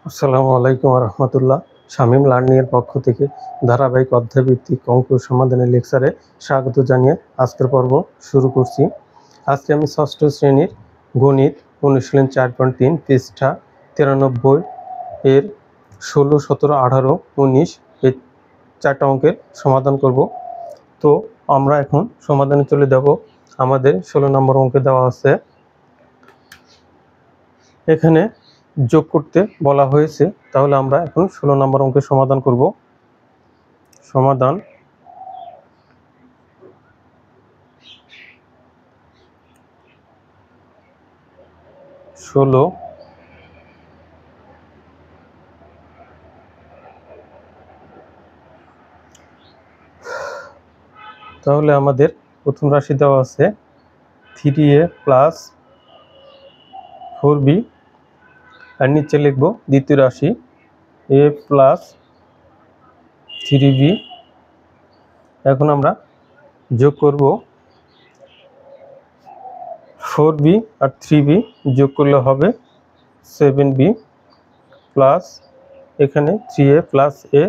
আসসালামু আলাইকুম রহমতুল্লাহ। শামীম লার্নিং এর পক্ষ থেকে ধারাবাহিক অধ্যায়ভিত্তিক অঙ্ক সমাধানের লেকচারে স্বাগত জানিয়ে আজকের পর্ব শুরু করছি। আজকে আমি ষষ্ঠ শ্রেণীর গণিত অনুশীলন 4.3 পৃষ্ঠা 93 এর 16, 17, 18, 19 এই 4টা অঙ্কের সমাধান করব। তো আমরা এখন সমাধানে চলে যাব। আমাদের 16 নম্বর অঙ্কে দেওয়া আছে, এখানে যোগ করতে বলা হয়েছে। তাহলে আমরা এখন 16 নম্বর অঙ্কের সমাধান করব। সমাধান ষোলো তাহলে আমাদের প্রথম রাশি দেওয়া আছে 3a প্লাস 4b, আর নিচে লিখব দ্বিতীয় রাশি a প্লাস 3b। এখন আমরা যোগ করব 4b আর 3b, যোগ করলে হবে 7b প্লাস এখানে 3a প্লাস a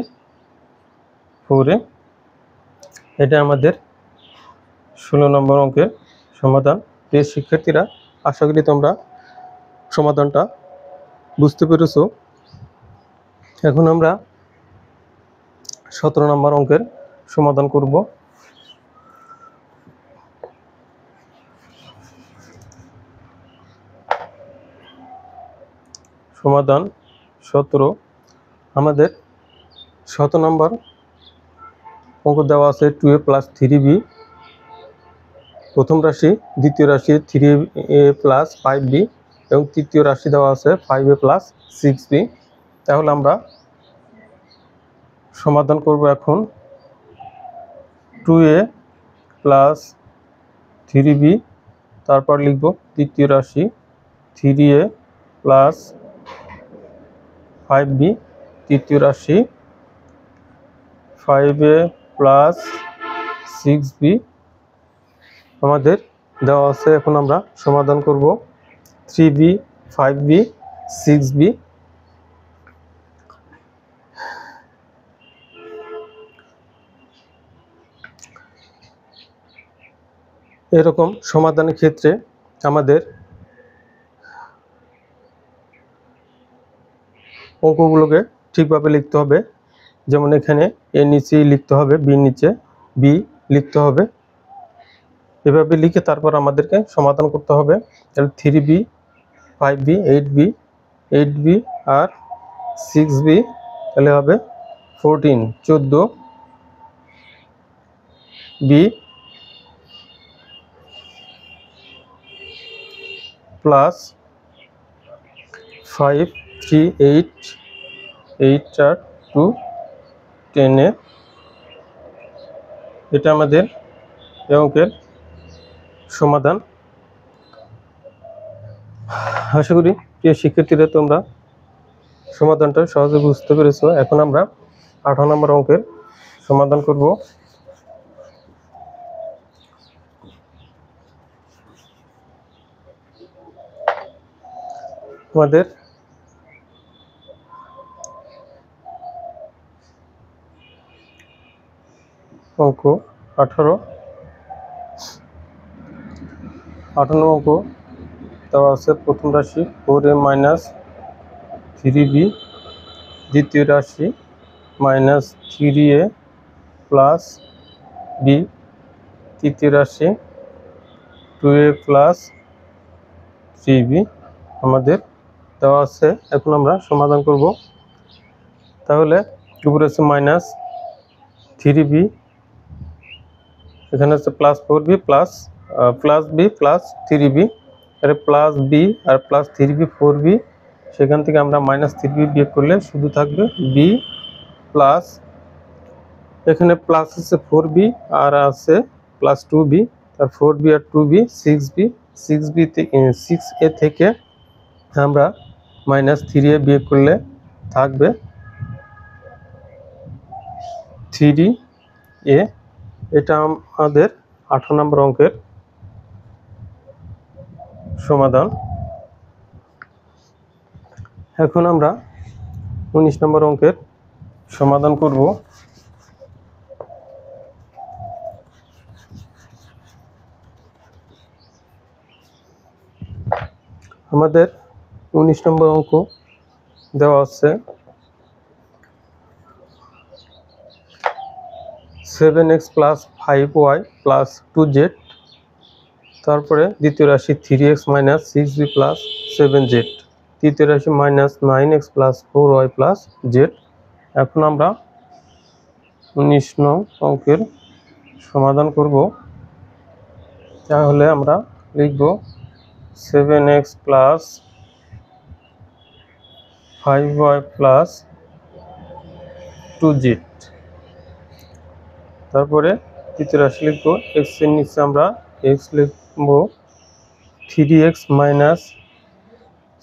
4a। এটা আমাদের 16 নম্বর অঙ্কের সমাধান। প্রিয় শিক্ষার্থীরা, আশা করি তোমরা সমাধানটা বুঝতে পেরেছো। এখন আমরা 17 নম্বর অঙ্কের সমাধান করব। সমাধান 17। আমাদের 17 নম্বর অঙ্ক দেওয়া আছে 2a প্লাস 3b, প্রথম রাশি, দ্বিতীয় রাশি 3a প্লাস 5b এবং তৃতীয় রাশি দেওয়া আছে 5a প্লাস 6b। তাহলে আমরা সমাধান করব এখন 2a প্লাস 3b, তারপর লিখব তৃতীয় রাশি 3a প্লাস 5b, তৃতীয় রাশি 5a প্লাস 6b আমাদের দেওয়া আছে। এখন আমরা সমাধান করব 3b, 5b, 6b। এরকম সমাধানের ক্ষেত্রে আমাদের অঙ্কগুলোকে ঠিকভাবে লিখতে হবে। যেমন এখানে এ নিচে লিখতে হবে, বি নিচে বি লিখতে হবে। এভাবে লিখে তারপর আমাদেরকে সমাধান করতে হবে। তাহলে 3b, 5b, 8b আর 6b, তাহলে হবে 14, 14b প্লাস 5, 3, 8, 8 আর 2, 10। এটা আমাদের এই অঙ্কের সমাধান। আশা করি প্রিয় শিক্ষার্থীরা তোমরা সমাধানটা সহজে বুঝতে পেরেছো। এখন আমরা 18 নম্বর অঙ্কের সমাধান করব। আমাদের অঙ্ক 18 অঙ্ক দেওয়া আছে প্রথম রাশি 4a মাইনাস 3b, দ্বিতীয় রাশি মাইনাস 3a প্লাস b, তৃতীয় রাশি 2a প্লাস 3b আমাদের দেওয়া আছে। এখন আমরা সমাধান করব। তাহলে উপরে আছে মাইনাস 3b, এখানে আছে plus 4b plus b plus 3b, এর প্লাস b আর প্লাস 3b 4b, সেখান থেকে আমরা মাইনাস 3b বিয়োগ করলে শুধু থাকবে b প্লাস, এখানে প্লাস আছে 4b আর আছে প্লাস 2b, তার 4b আর 2b 6b থেকে 6a থেকে আমরা মাইনাস 3a বিয়োগ করলে থাকবে 3a। এটা আমাদের 18 নম্বর অঙ্কের সমাধান। এখন আমরা 19 নম্বর অঙ্কের সমাধান করব। আমাদের 19 নম্বর অঙ্ক দেওয়া আছে 7x + 5y + 2z, তারপরে দ্বিতীয় রাশি 3x - 6b + 7z, তৃতীয় রাশি -9x + 4y + z। এখন আমরা 19 নং অঙ্কের সমাধান করব। তাহলে আমরা লিখব 7x + 5y + 2z, তারপরে তৃতীয় রাশি লিখব x এর নিচে আমরা x লিখব 3x -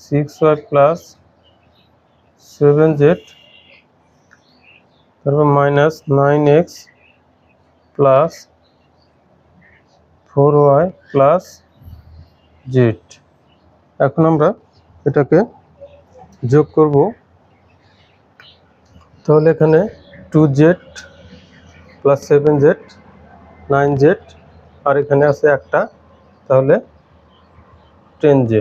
6y + 7z, তারপর -9x + 4y + z। এখন আমরা এটাকে যোগ করব। তাহলে এখানে 2z + 7z 9z, আর এখানে আছে একটা, তাহলে 10z।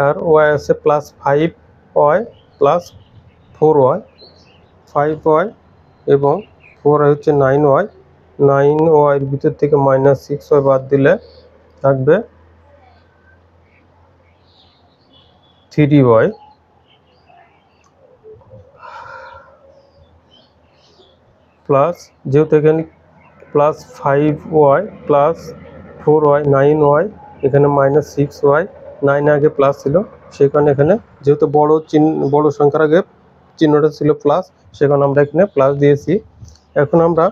আর y আছে +5y + 4y, 5y এবং 4y হচ্ছে 9y, 9y এর ভিতর থেকে -6y বাদ দিলে থাকবে 3y, প্লাস যেহেতু এখানে +5y + 4y 9y, এখানে -6y, 9 আগে প্লাস ছিল, সেই কারণে এখানে যেহেতু বড় সংখ্যার আগে চিহ্নটা ছিল প্লাস, সে কারণে আমরা এখানে প্লাস দিয়েছি। এখন আমরা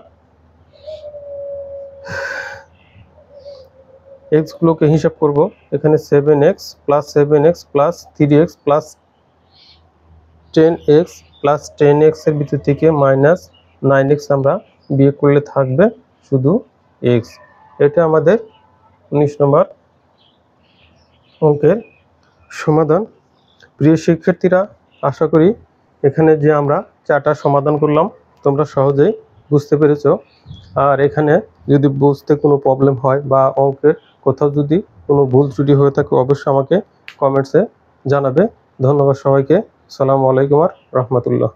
x গুলোকে হিসাব করব। এখানে 7x + 7x + 3x + 10x + 10x এর ভিতর থেকে -9x আমরা বিয়োগ করলে থাকবে শুধু x। এটা আমাদের 19 নম্বর অঙ্কের সমাধান। প্রিয় শিক্ষার্থীরা, আশা করি এখানে যে আমরা 4টা সমাধান করলাম তোমরা সহজেই বুঝতে পেরেছো। আর এখানে যদি বুঝতে কোনো প্রবলেম হয় বা অঙ্কের কোথাও যদি কোনো ভুল ত্রুটি হয়ে থাকে অবশ্যই আমাকে কমেন্টসে জানাবে। ধন্যবাদ সবাইকে। আসসালামু আলাইকুম ওয়া রাহমাতুল্লাহ।